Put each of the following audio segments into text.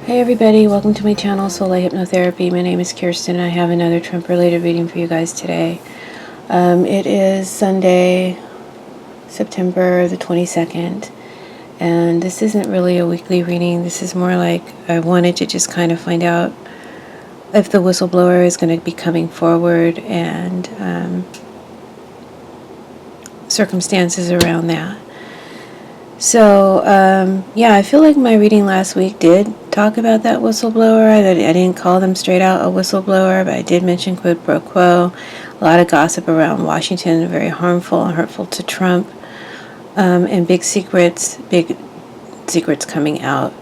Hey everybody, welcome to my channel, Soul Light Hypnotherapy. My name is Kirsten and I have another Trump-related reading for you guys today. It is Sunday, September the 22nd, and this isn't really a weekly reading. This is more like I wanted to just kind of find out if the whistleblower is going to be coming forward and circumstances around that. So, yeah, I feel like my reading last week did talk about that whistleblower. I didn't call them straight out a whistleblower, but I did mention quid pro quo. A lot of gossip around Washington, very harmful and hurtful to Trump, and big secrets coming out.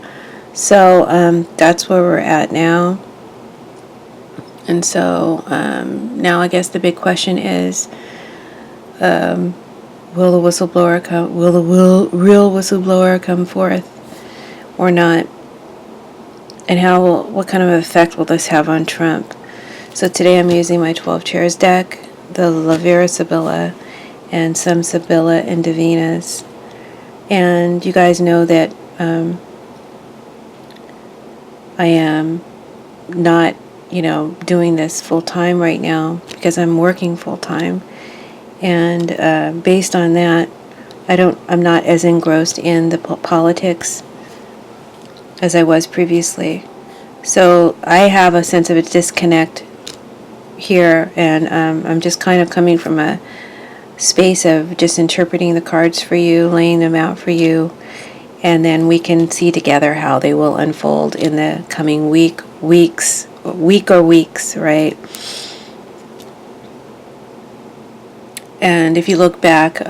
So, that's where we're at now. And so, now I guess the big question is, will the whistleblower come? Will the real whistleblower come forth, or not? And what kind of effect will this have on Trump? So today I'm using my 12 Chairs deck, the La Vera Sibilla, and some Sibilla and Divinas. And you guys know that I am not, doing this full time right now because I'm working full time. And based on that, I'm not as engrossed in the politics as I was previously. So I have a sense of a disconnect here, and I'm just kind of coming from a space of just interpreting the cards for you, laying them out for you, and then we can see together how they will unfold in the coming weeks, right? And if you look back,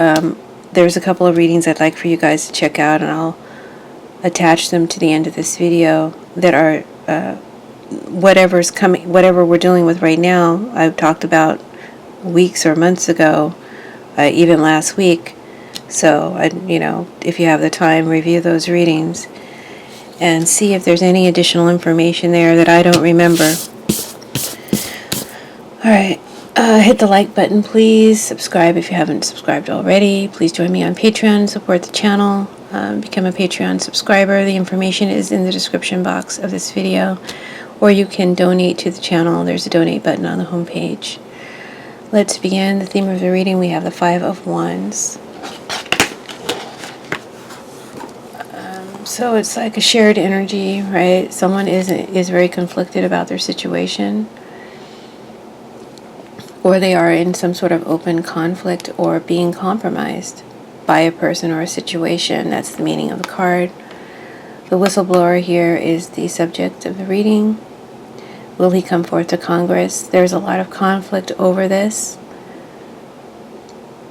there's a couple of readings I'd like for you guys to check out, and I'll attach them to the end of this video that are whatever's coming, whatever we're dealing with right now. I've talked about weeks or months ago, even last week. So, if you have the time, review those readings and see if there's any additional information there that I don't remember. All right. Hit the like button, please. Subscribe if you haven't subscribed already. Please join me on Patreon, support the channel, become a Patreon subscriber. The information is in the description box of this video, or you can donate to the channel. There's a donate button on the homepage. Let's begin. The theme of the reading, we have the Five of Wands. So it's like a shared energy, right? Someone is very conflicted about their situation, or they are in some sort of open conflict or being compromised by a person or a situation. That's the meaning of the card. The whistleblower here is the subject of the reading. Will he come forth to Congress? There's a lot of conflict over this,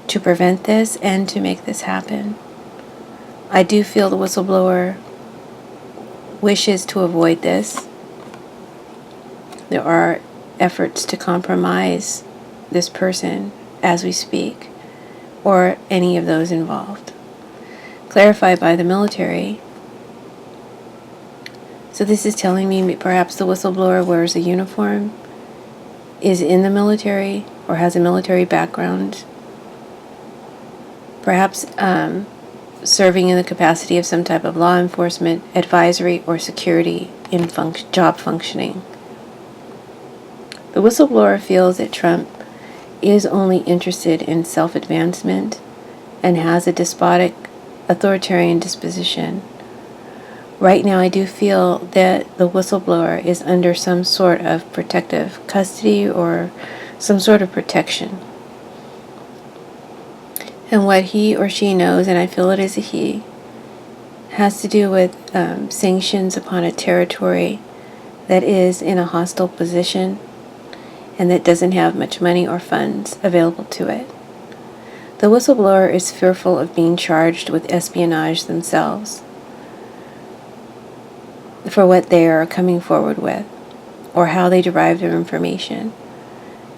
to prevent this and to make this happen. I do feel the whistleblower wishes to avoid this. There are efforts to compromise this person as we speak, or any of those involved. Clarified by the military. So this is telling me perhaps the whistleblower wears a uniform, is in the military, or has a military background. Perhaps serving in the capacity of some type of law enforcement, advisory, or security in job functioning. The whistleblower feels that Trump is only interested in self-advancement and has a despotic, authoritarian disposition. Right now, I do feel that the whistleblower is under some sort of protective custody or some sort of protection. And what he or she knows, and I feel it is a he, has to do with sanctions upon a territory that is in a hostile position and that doesn't have much money or funds available to it. The whistleblower is fearful of being charged with espionage themselves for what they are coming forward with or how they derive their information.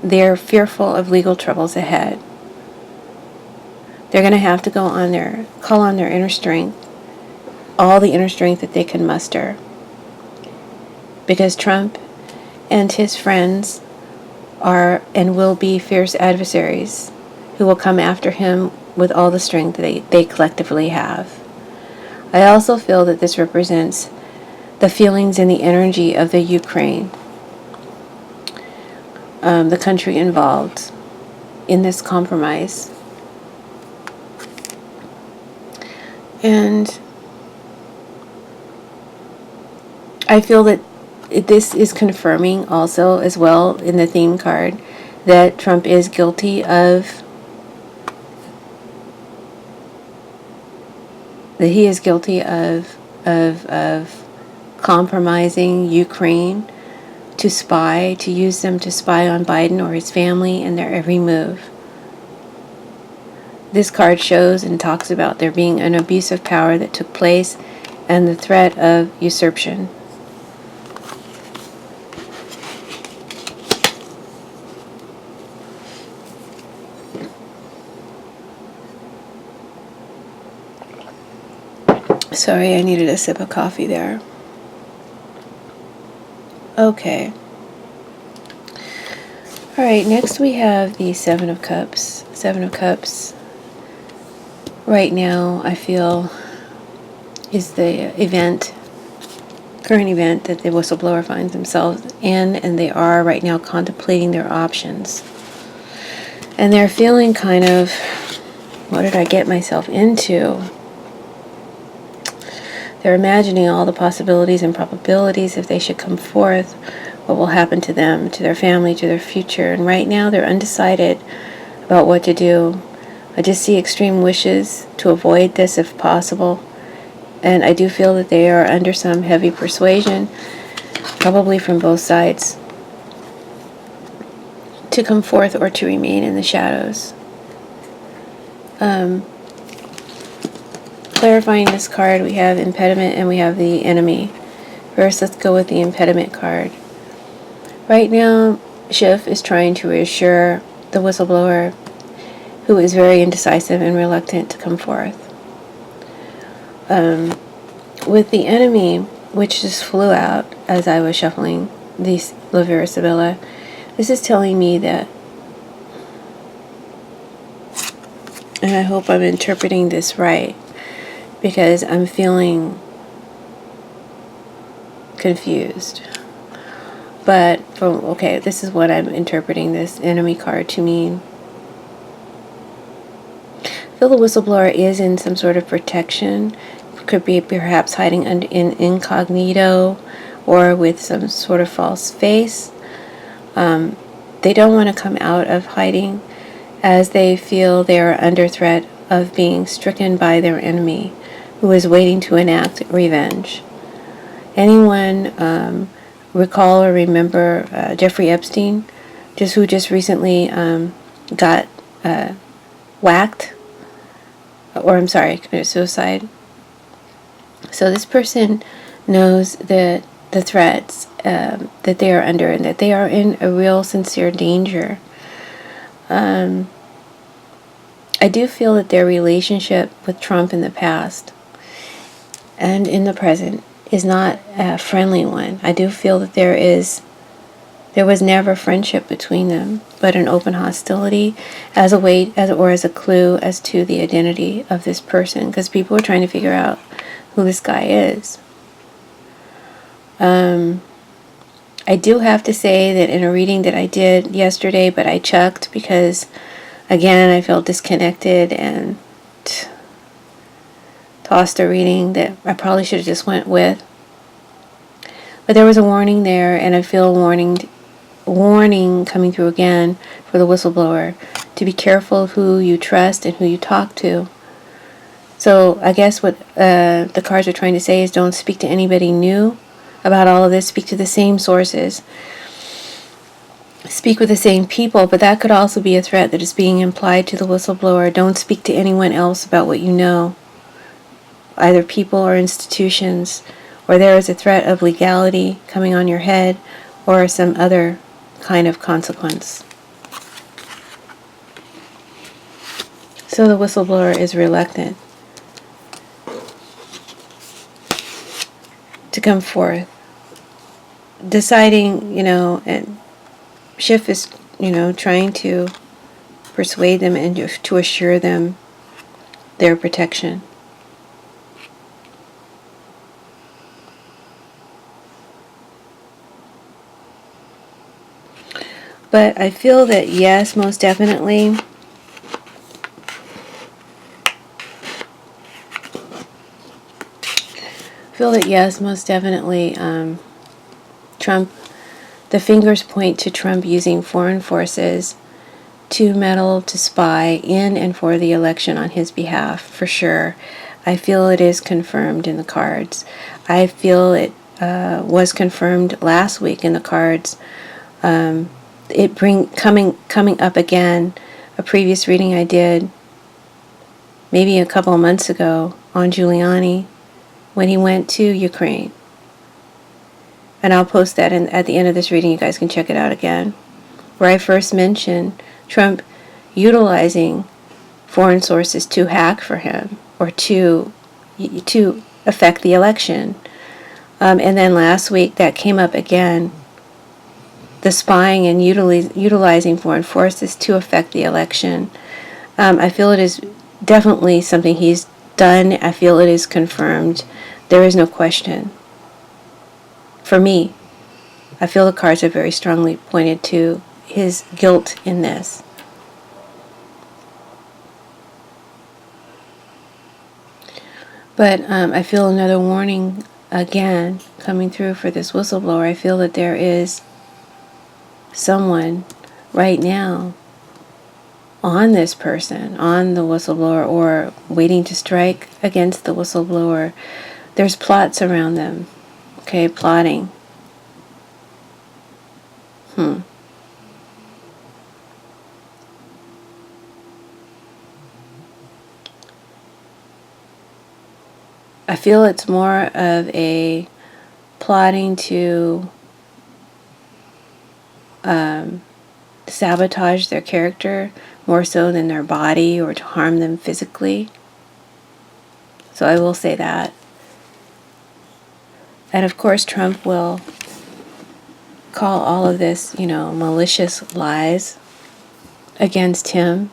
They are fearful of legal troubles ahead. They're going to have to call on their inner strength, all the inner strength that they can muster, because Trump and his friends are and will be fierce adversaries who will come after him with all the strength they collectively have. I also feel that this represents the feelings and the energy of the Ukraine, the country involved in this compromise. And I feel that this is confirming also as well in the theme card that Trump is guilty of, that he is guilty of compromising Ukraine to spy, to use them to spy on Biden or his family and their every move. This card shows and talks about there being an abuse of power that took place and the threat of usurpation. Sorry, I needed a sip of coffee there. Okay. All right, next we have the Seven of Cups. Seven of Cups, right now, I feel, is the current event that the whistleblower finds themselves in, and they are right now contemplating their options. And they're feeling kind of, what did I get myself into? They're imagining all the possibilities and probabilities if they should come forth, what will happen to them, to their family, to their future. And right now they're undecided about what to do. I just see extreme wishes to avoid this if possible. And I do feel that they are under some heavy persuasion, probably from both sides, to come forth or to remain in the shadows. Clarifying this card, we have impediment and we have the enemy. First, let's go with the impediment card. Right now, Schiff is trying to reassure the whistleblower, who is very indecisive and reluctant to come forth. With the enemy, which just flew out as I was shuffling the Lavera Sibilla, this is telling me that, and I hope I'm interpreting this right, because I'm feeling confused. But, okay, this is what I'm interpreting this enemy card to mean. I feel the whistleblower is in some sort of protection. Could be perhaps hiding in incognito or with some sort of false face. They don't want to come out of hiding as they feel they are under threat of being stricken by their enemy, who is waiting to enact revenge. Anyone recall or remember Jeffrey Epstein, who just recently got whacked, or committed suicide? So this person knows that the threats that they are under and that they are in a real sincere danger. I do feel that their relationship with Trump in the past and in the present is not a friendly one. I do feel that there was never friendship between them, but an open hostility as a clue as to the identity of this person, because people are trying to figure out who this guy is. I do have to say that in a reading that I did yesterday, but I chucked because, again, I felt disconnected and tossed a reading that I probably should have just went with. But there was a warning there, and I feel a warning coming through again for the whistleblower to be careful of who you trust and who you talk to. So I guess what the cards are trying to say is don't speak to anybody new about all of this. Speak to the same sources. Speak with the same people, but that could also be a threat that is being implied to the whistleblower. Don't speak to anyone else about what you know, either people or institutions, or there is a threat of legality coming on your head or some other kind of consequence. So the whistleblower is reluctant to come forth, deciding, and Schiff is, trying to persuade them and to assure them their protection. But I feel that yes, most definitely. Trump, the fingers point to Trump using foreign forces to meddle, to spy in and for the election on his behalf, for sure. I feel it is confirmed in the cards. I feel it was confirmed last week in the cards. Coming up again, a previous reading I did maybe a couple of months ago on Giuliani when he went to Ukraine. And I'll post that at the end of this reading. You guys can check it out again. Where I first mentioned Trump utilizing foreign sources to hack for him or to affect the election. And then last week that came up again, the spying and utilizing foreign forces to affect the election. I feel it is definitely something he's done. I feel it is confirmed. There is no question. For me, I feel the cards are very strongly pointed to his guilt in this. But I feel another warning again coming through for this whistleblower. I feel that there is someone right now on this person, on the whistleblower, or waiting to strike against the whistleblower. There's plots around them. Okay, plotting. I feel it's more of a plotting to sabotage their character more so than their body or to harm them physically. So I will say that. And of course, Trump will call all of this, malicious lies against him.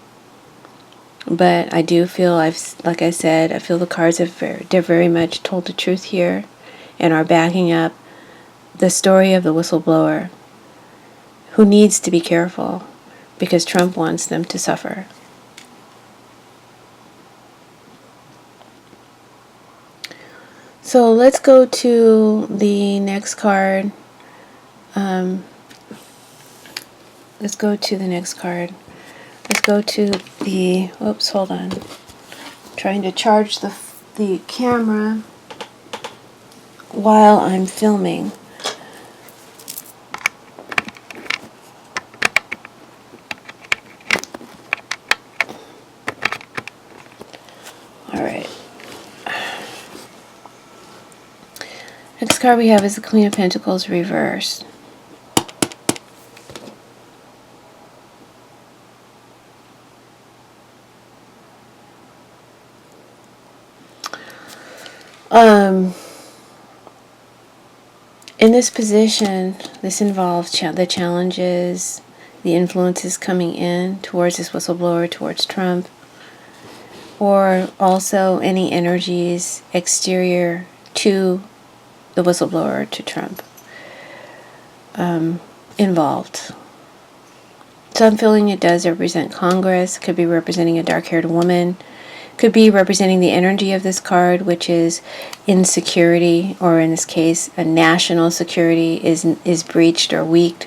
But I do feel like I said, I feel the cards they're very much told the truth here and are backing up the story of the whistleblower who needs to be careful because Trump wants them to suffer. So let's go to the next card. Let's go to the, oops, hold on. I'm trying to charge the camera while I'm filming. All right. Next card we have is the Queen of Pentacles reversed. In this position, this involves the challenges, the influences coming in towards this whistleblower, towards Trump, or also any energies exterior to the whistleblower, to Trump, involved. So I'm feeling it does represent Congress, could be representing a dark-haired woman, could be representing the energy of this card, which is insecurity, or in this case, a national security is breached or weak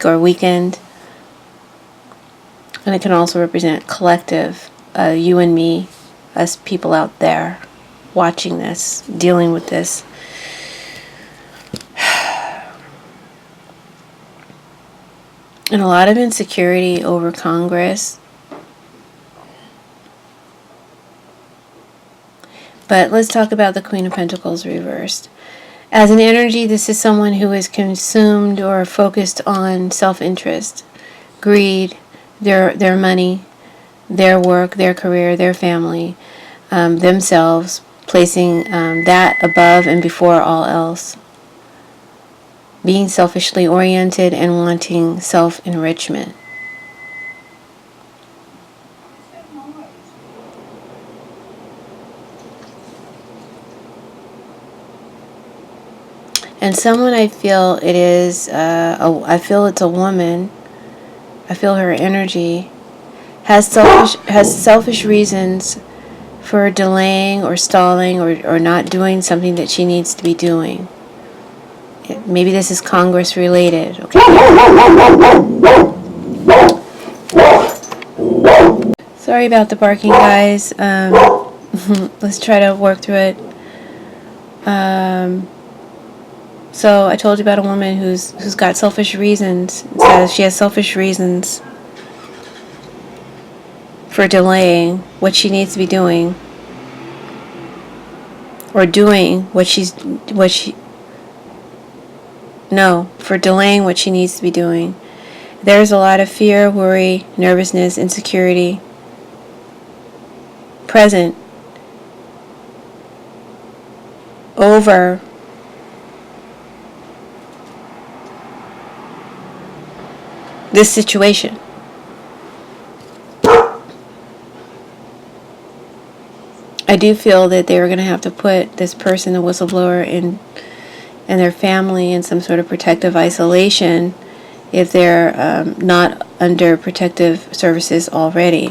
or weakened. And it can also represent collective, you and me, us people out there watching this, dealing with this. And a lot of insecurity over Congress. But let's talk about the Queen of Pentacles reversed. As an energy, this is someone who is consumed or focused on self-interest, greed, their money, their work, their career, their family, themselves, placing that above and before all else. Being selfishly oriented and wanting self-enrichment. And someone I feel it is, I feel it's a woman I feel her energy has selfish reasons for delaying or stalling or not doing something that she needs to be doing. Maybe this is Congress related, okay? Sorry about the barking, guys. Let's try to work through it. So I told you about a woman who's got selfish reasons. It says she has selfish reasons for delaying what she needs to be doing, or doing for delaying what she needs to be doing. There's a lot of fear, worry, nervousness, insecurity present over this situation. I do feel that they were going to have to put this person, the whistleblower, and their family in some sort of protective isolation if they're not under protective services already.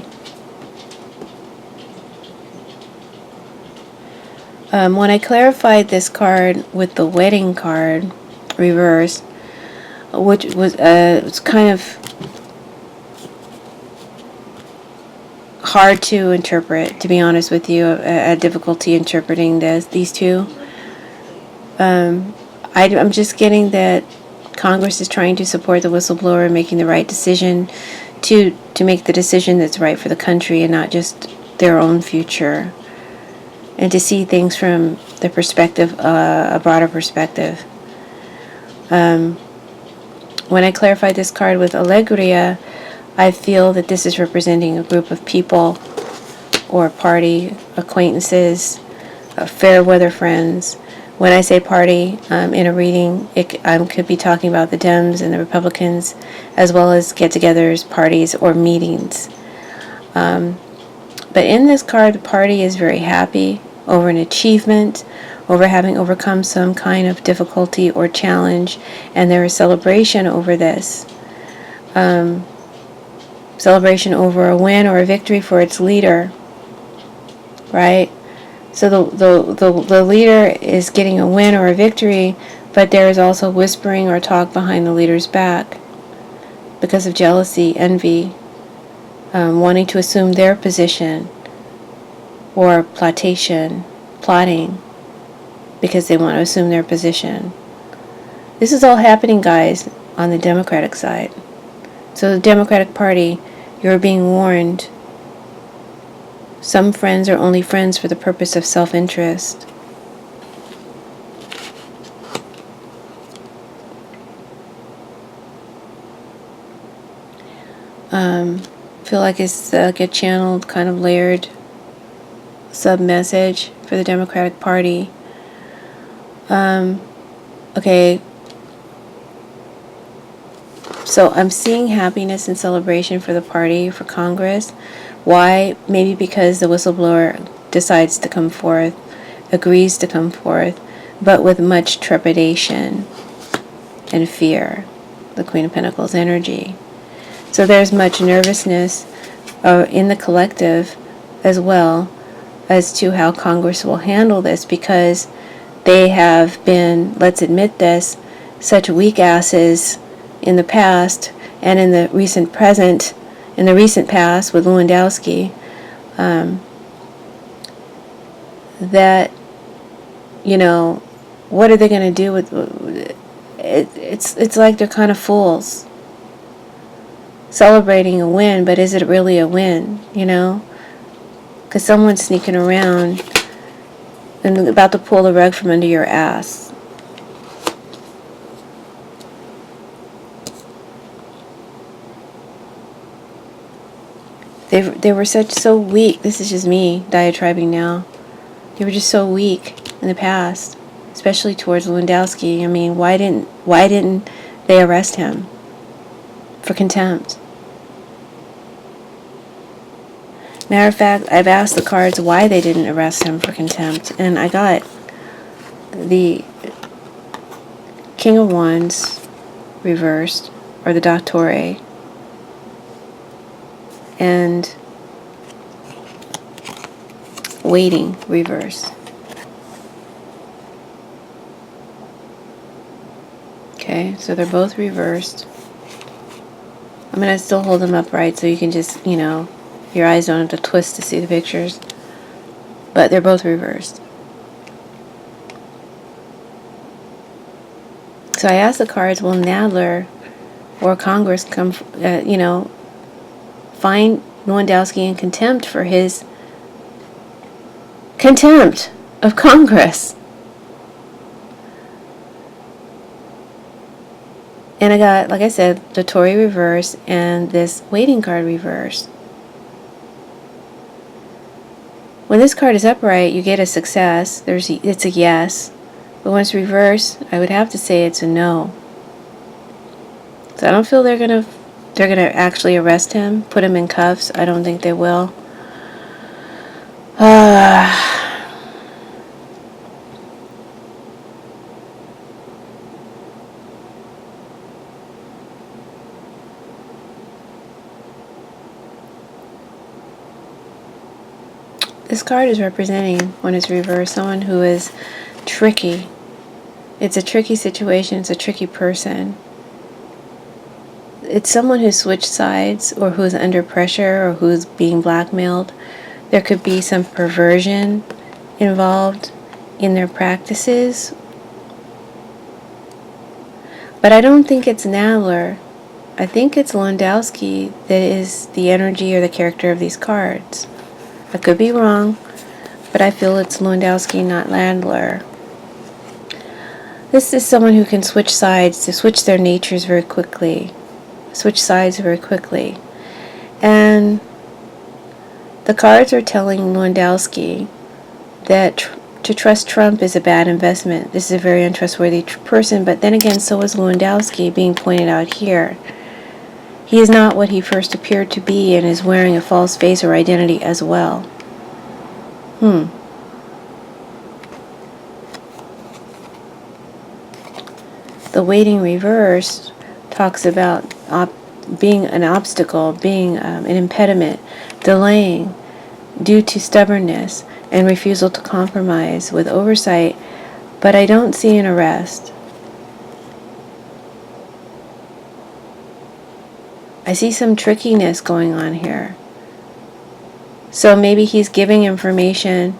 When I clarified this card with the wedding card reverse, which was it's kind of hard to interpret, to be honest with you. I had difficulty interpreting these two. I'm just getting that Congress is trying to support the whistleblower in making the right decision to make the decision that's right for the country and not just their own future, and to see things from the perspective, a broader perspective. When I clarified this card with Alegria, I feel that this is representing a group of people or party, acquaintances, fair weather friends. When I say party in a reading, I could be talking about the Dems and the Republicans, as well as get-togethers, parties, or meetings. But in this card, the party is very happy over an achievement, over having overcome some kind of difficulty or challenge, and there is celebration over this. Celebration over a win or a victory for its leader, right? So the leader is getting a win or a victory, but there is also whispering or talk behind the leader's back because of jealousy, envy, wanting to assume their position, or plotting because they want to assume their position. This is all happening, guys, on the Democratic side. So the Democratic Party, you're being warned. Some friends are only friends for the purpose of self-interest. Feel like it's like a channeled, kind of layered sub-message for the Democratic Party. Okay. So I'm seeing happiness and celebration for the party, for Congress. Why? Maybe because the whistleblower decides to come forth, agrees to come forth, but with much trepidation and fear, the Queen of Pentacles energy. So there's much nervousness in the collective as well as to how Congress will handle this, because they have been, let's admit this, such weak asses in the past and in the recent present, in the recent past with Lewandowski, that, what are they going to do with it? It's like they're kind of fools celebrating a win, but is it really a win, Because someone's sneaking around and about to pull the rug from under your ass. They were so weak. This is just me diatribing now. They were just so weak in the past, especially towards Lewandowski. I mean, why didn't they arrest him for contempt? Matter of fact, I've asked the cards why they didn't arrest him for contempt, and I got the King of Wands reversed, or the Dottore, and waiting reverse. Okay, so they're both reversed. I'm going to still hold them upright so you can just, your eyes don't have to twist to see the pictures. But they're both reversed. So I asked the cards, will Nadler or Congress come, find Lewandowski in contempt for his contempt of Congress? And I got, like I said, the Tory reverse and this waiting card reverse. When this card is upright, you get a success. It's a yes. But when it's reversed, I would have to say it's a no. So I don't feel they're gonna actually arrest him, put him in cuffs. I don't think they will. This card is representing, when it's reversed, someone who is tricky. It's a tricky situation. It's a tricky person. It's someone who switched sides or who's under pressure or who's being blackmailed. There could be some perversion involved in their practices. But I don't think it's Nadler. I think it's Lewandowski that is the energy or the character of these cards. I could be wrong, but I feel it's Lewandowski, not Nadler. This is someone who can switch sides, to switch their natures very quickly, switch sides very quickly. And the cards are telling Lewandowski that to trust Trump is a bad investment. This is a very untrustworthy person, but then again, so is Lewandowski, being pointed out here. He is not what he first appeared to be and is wearing a false face or identity as well. The waiting reverse talks about being an obstacle, being an impediment, delaying due to stubbornness and refusal to compromise with oversight, but I don't see an arrest. I see some trickiness going on here. So maybe he's giving information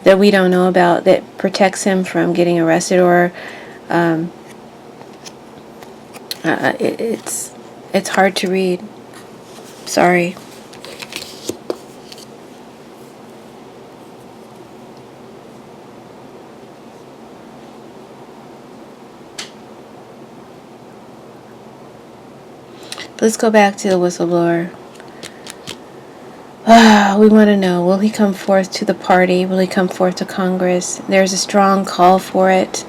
that we don't know about that protects him from getting arrested, or it's hard to read. Sorry. Let's go back to the whistleblower. We want to know, will he come forth to the party? Will he come forth to Congress? There's a strong call for it,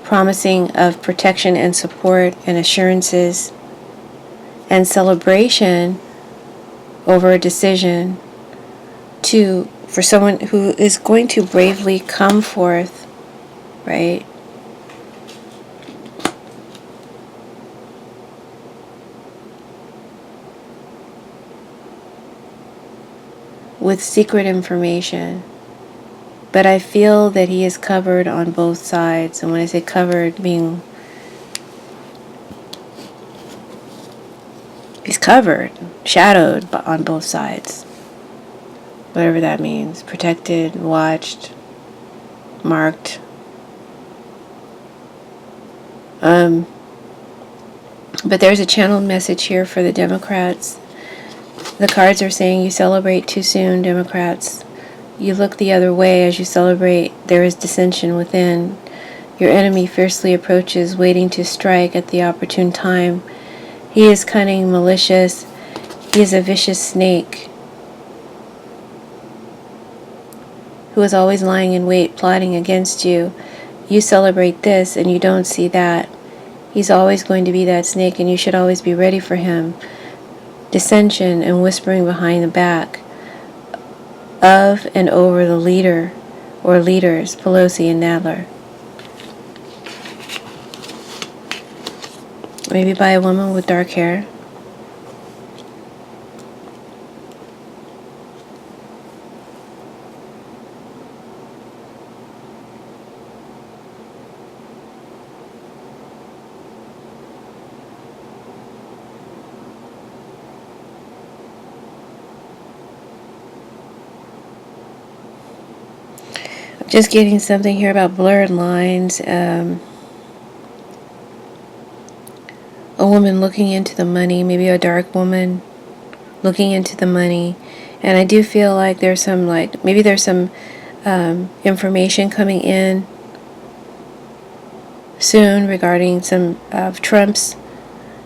promising of protection and support and assurances and celebration over a decision for someone who is going to bravely come forth, right? With secret information. But I feel that he is covered on both sides. And when I say covered, meaning he's covered, shadowed on both sides. Whatever that means. Protected, watched, marked. But there's a channeled message here for the Democrats. The cards are saying you celebrate too soon, Democrats. You look the other way as you celebrate. There is dissension within. Your enemy fiercely approaches, waiting to strike at the opportune time. He is cunning, malicious. He is a vicious snake who is always lying in wait, plotting against you. You celebrate this and you don't see that. He's always going to be that snake, and you should always be ready for him. Dissension and whispering behind the back of and over the leader or leaders, Pelosi and Nadler. maybe by a woman with dark hair. Just getting something here about blurred lines. A woman looking into the money, maybe a dark woman looking into the money. And I do feel like there's some, maybe there's some information coming in soon regarding some of Trump's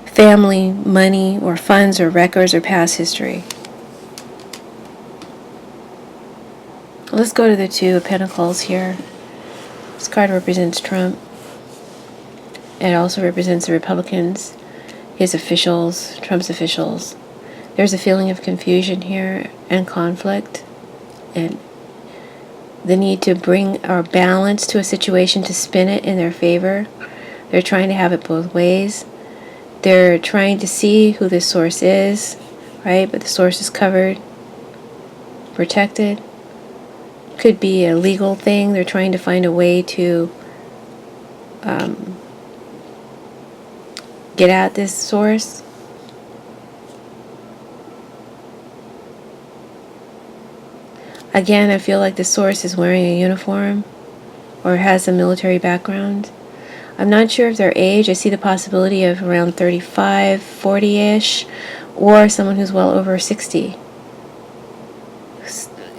family money or funds or records or past history. Let's go to the Two of Pentacles here. This card represents Trump. It also represents the Republicans, his officials, Trump's officials. There's a feeling of confusion here and conflict and the need to bring our balance to a situation to spin it in their favor. They're trying to have it both ways. They're trying to see who this source is, right? But the source is covered, protected. Could be a legal thing. They're trying to find a way to get at this source. Again, I feel like the source is wearing a uniform or has a military background. I'm not sure of their age. I see the possibility of around 35, 40-ish, or someone who's well over 60.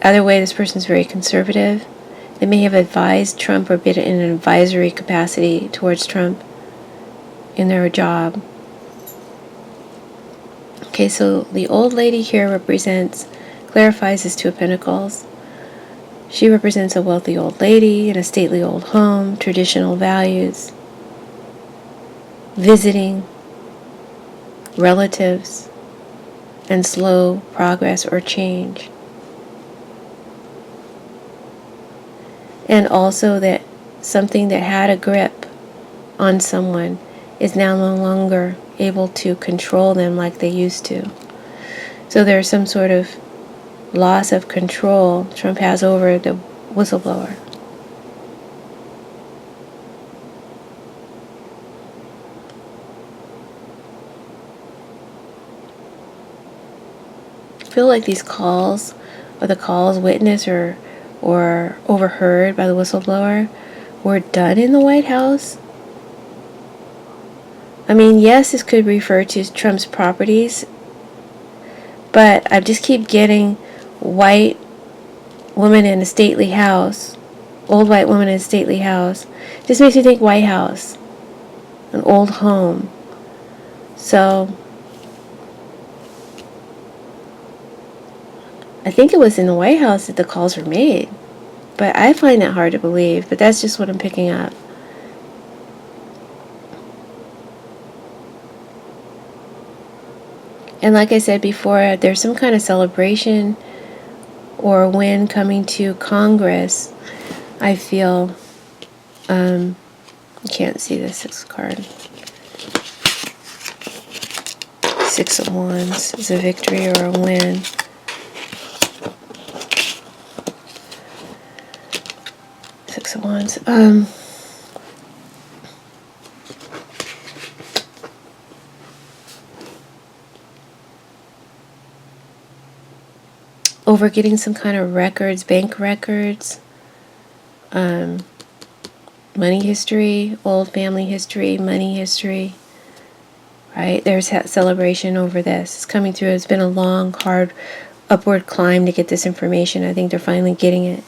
Either way, this person's very conservative. They may have advised Trump or been in an advisory capacity towards Trump in their job. Okay, so the old lady here clarifies this Two of Pentacles. She represents a wealthy old lady in a stately old home, traditional values, visiting relatives, and slow progress or change. And also that something that had a grip on someone is now no longer able to control them like they used to. So there's some sort of loss of control Trump has over the whistleblower. I feel like these calls, or the calls witnessed or overheard by the whistleblower, were done in the White House. I mean, yes, this could refer to Trump's properties, but I just keep getting white woman in a stately house, old white woman in a stately house. Just makes me think White House, an old home. So I think it was in the White House that the calls were made. But I find that hard to believe. But that's just what I'm picking up. And like I said before, there's some kind of celebration or win coming to Congress. I feel, you can't see the sixth card. Six of Wands is a victory or a win. Six of Wands. Over getting some kind of records, bank records, money history, old family history, money history, right? There's celebration over this. It's coming through. It's been a long, hard, upward climb to get this information. I think they're finally getting it.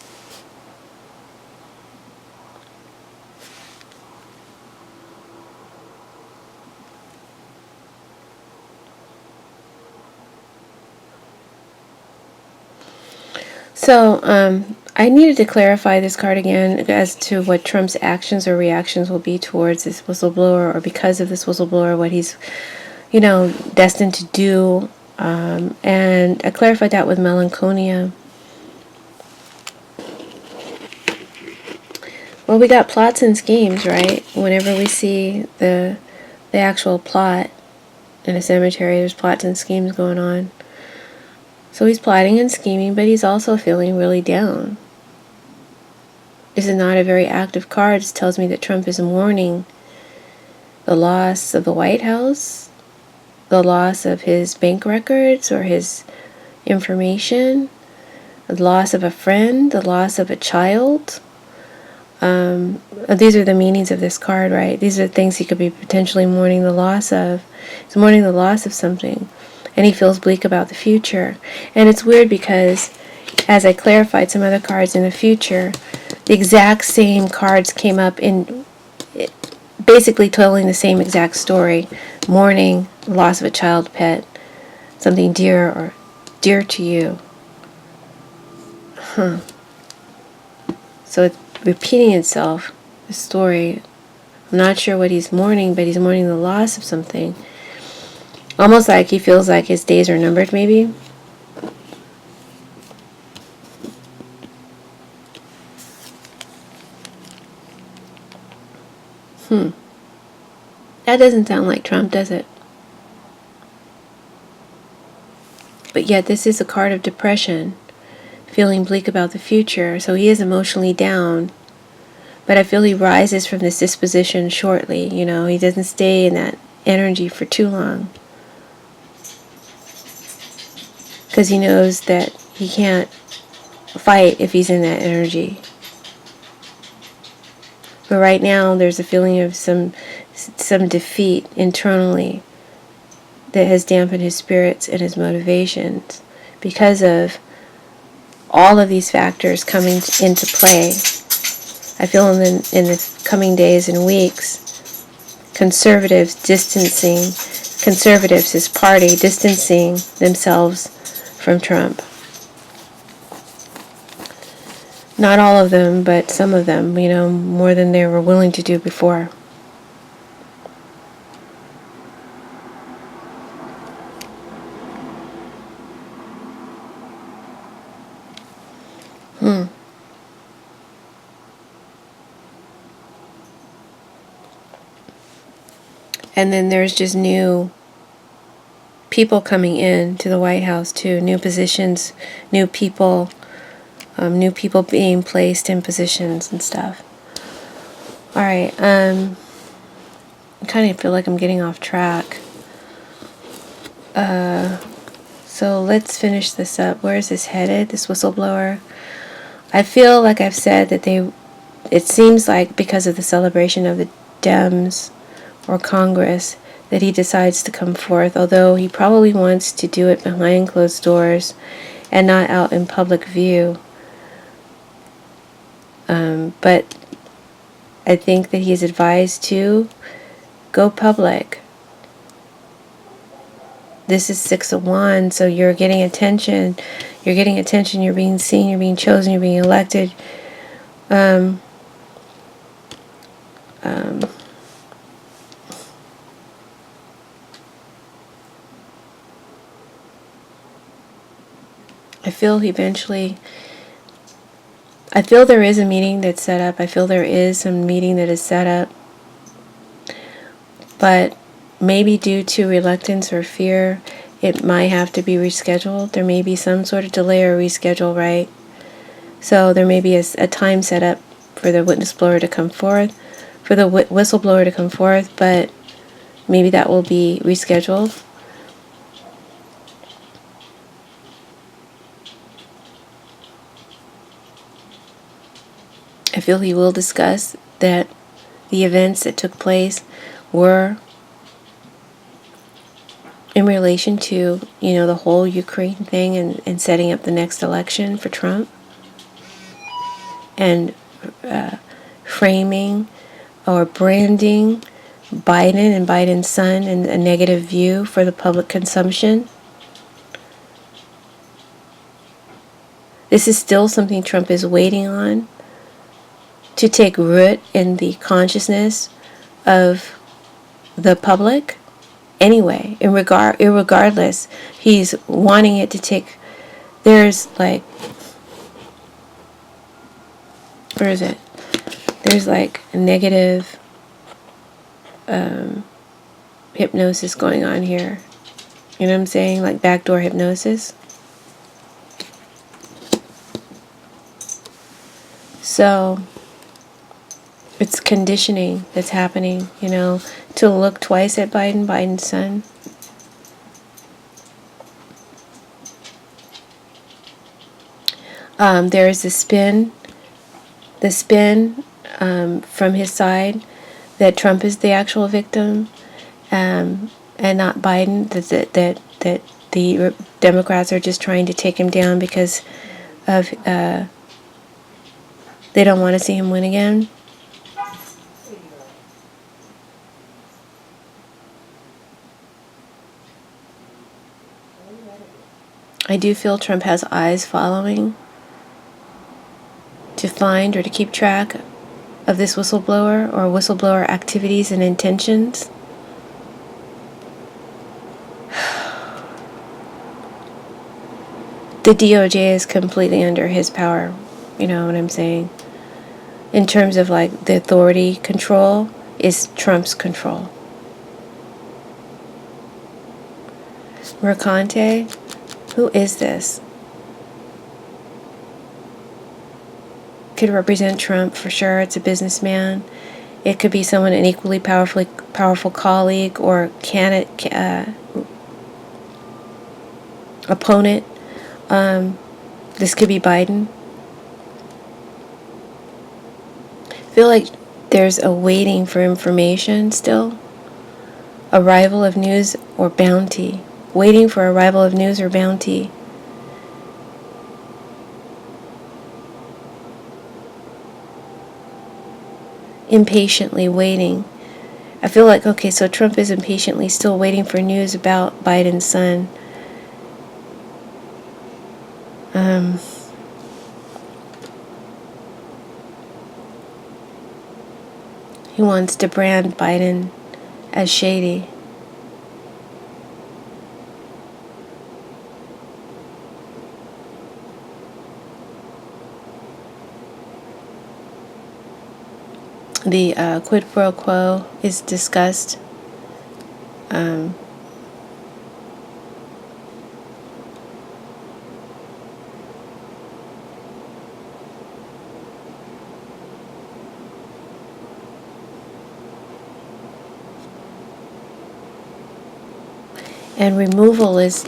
So, I needed to clarify this card again as to what Trump's actions or reactions will be towards this whistleblower, or because of this whistleblower, what he's, destined to do. And I clarified that with Melancholia. Well, we got plots and schemes, right? Whenever we see the the actual plot in a cemetery. There's plots and schemes going on. So he's plotting and scheming, but he's also feeling really down. This is not a very active card. It tells me that Trump is mourning the loss of the White House, the loss of his bank records or his information, the loss of a friend, the loss of a child. These are the meanings of this card, right? These are things he could be potentially mourning the loss of. He's mourning the loss of something, and he feels bleak about the future. And it's weird because, as I clarified some other cards in the future, the exact same cards came up in basically telling the same exact story. Mourning the loss of a child, pet, something dear or dear to you. So it's repeating itself, the story. I'm not sure what he's mourning, but he's mourning the loss of something. Almost like he feels like his days are numbered, maybe. That doesn't sound like Trump, does it? But yet this is a card of depression, feeling bleak about the future, so he is emotionally down. But I feel he rises from this disposition shortly, he doesn't stay in that energy for too long. Because he knows that he can't fight if he's in that energy. But right now there's a feeling of some defeat internally that has dampened his spirits and his motivations because of all of these factors coming into play. I feel in the coming days and weeks, conservatives, his party, distancing themselves from Trump. Not all of them, but some of them, more than they were willing to do before. And then there's just new people coming in to the White House too, new positions, new people being placed in positions and stuff. All right, I kind of feel like I'm getting off track. So let's finish this up. Where is this headed, this whistleblower? I feel like I've said that it seems like because of the celebration of the Dems or Congress that he decides to come forth, although he probably wants to do it behind closed doors and not out in public view. But I think that he is advised to go public. This is 6 of Wands, so you're getting attention. You're being seen, you're being chosen, you're being elected. I feel there is a meeting that's set up. I feel there is some meeting that is set up. But maybe due to reluctance or fear, it might have to be rescheduled. There may be some sort of delay or reschedule, right? So there may be a time set up for the whistleblower to come forth, but maybe that will be rescheduled. I feel he will discuss that the events that took place were in relation to, the whole Ukraine thing and setting up the next election for Trump. And framing or branding Biden and Biden's son in a negative view for the public consumption. This is still something Trump is waiting on to take root in the consciousness of the public. Anyway, irregardless, he's wanting it to take. There's like, where is it? There's like a negative hypnosis going on here. You know what I'm saying? Like backdoor hypnosis. So it's conditioning that's happening, to look twice at Biden's son. There is the spin from his side that Trump is the actual victim, and not Biden. That the Democrats are just trying to take him down because of they don't want to see him win again. I do feel Trump has eyes following to find or to keep track of this whistleblower or whistleblower activities and intentions. The DOJ is completely under his power, you know what I'm saying? In terms of like the authority control is Trump's control. Mercante, who is this? Could represent Trump for sure. It's a businessman. It could be someone, an equally powerful colleague or opponent. This could be Biden. I feel like there's a waiting for information still. Arrival of news or bounty. Waiting for arrival of news or bounty. Impatiently waiting. I feel like, okay, so Trump is impatiently still waiting for news about Biden's son. He wants to brand Biden as shady. The quid pro quo is discussed. And removal is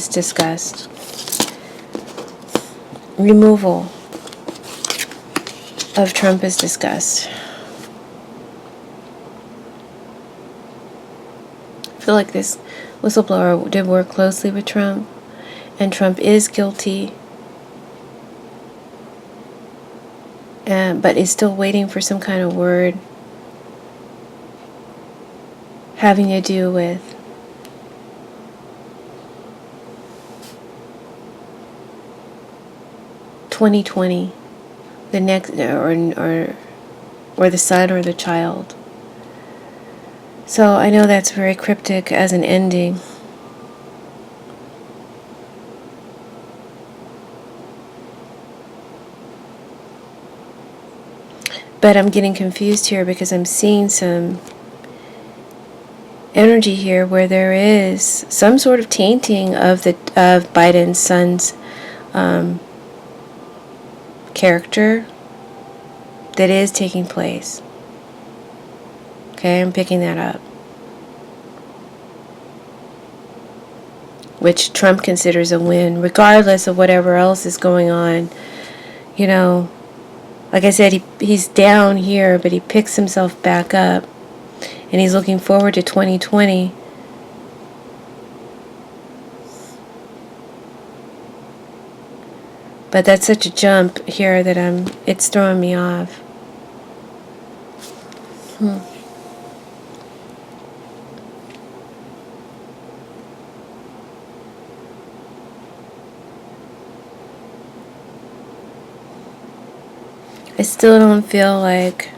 discussed. Removal of Trump is discussed. I feel like this whistleblower did work closely with Trump, and Trump is guilty, but is still waiting for some kind of word having to do with (2020), the next, or the son or the child. So I know that's very cryptic as an ending. But I'm getting confused here because I'm seeing some energy here where there is some sort of tainting of Biden's son's character that is taking place. Okay, I'm picking that up. Which Trump considers a win, regardless of whatever else is going on. You know, like I said, he's down here, but he picks himself back up. And he's looking forward to 2020. But that's such a jump here that it's throwing me off. I still don't feel like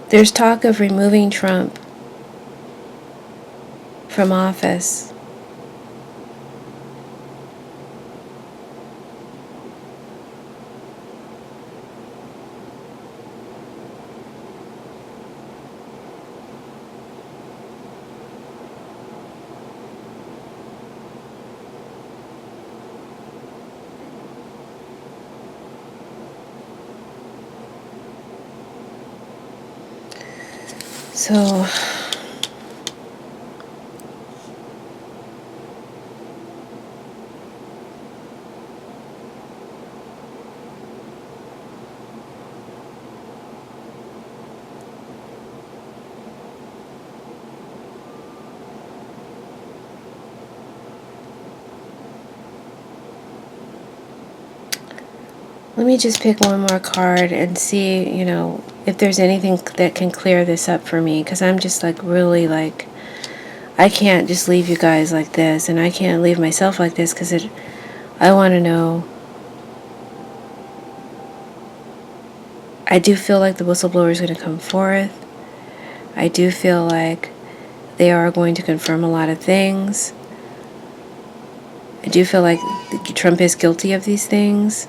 there's talk of removing Trump from office. So let me just pick one more card and see, you know, if there's anything that can clear this up for me, because I'm just like really like, I can't just leave you guys like this, and I can't leave myself like this, because I want to know. I do feel like the whistleblower is going to come forth. I do feel like they are going to confirm a lot of things. I do feel like Trump is guilty of these things.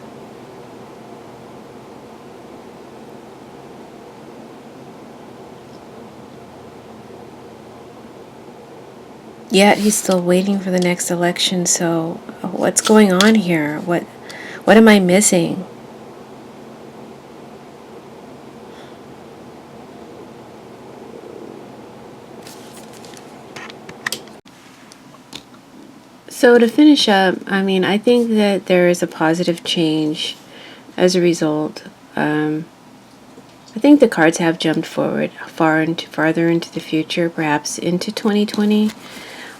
Yet he's still waiting for the next election. So what's going on here? What am I missing? So to finish up, I mean, I think that there is a positive change as a result. I think the cards have jumped forward farther into the future, perhaps into 2020.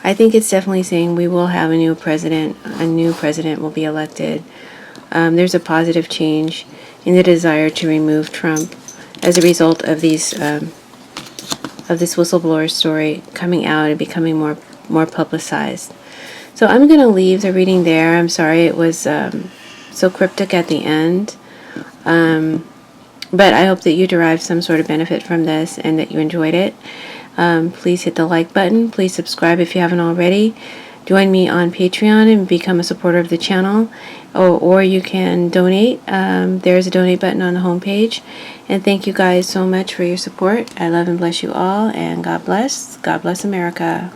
I think it's definitely saying we will have a new president. A new president will be elected. There's a positive change in the desire to remove Trump as a result of these of this whistleblower story coming out and becoming more publicized. So I'm going to leave the reading there. I'm sorry it was so cryptic at the end. But I hope that you derived some sort of benefit from this and that you enjoyed it. Please hit the like button. Please subscribe if you haven't already. Join me on Patreon and become a supporter of the channel. Or you can donate. There's a donate button on the homepage. And thank you guys so much for your support. I love and bless you all. And God bless. God bless America.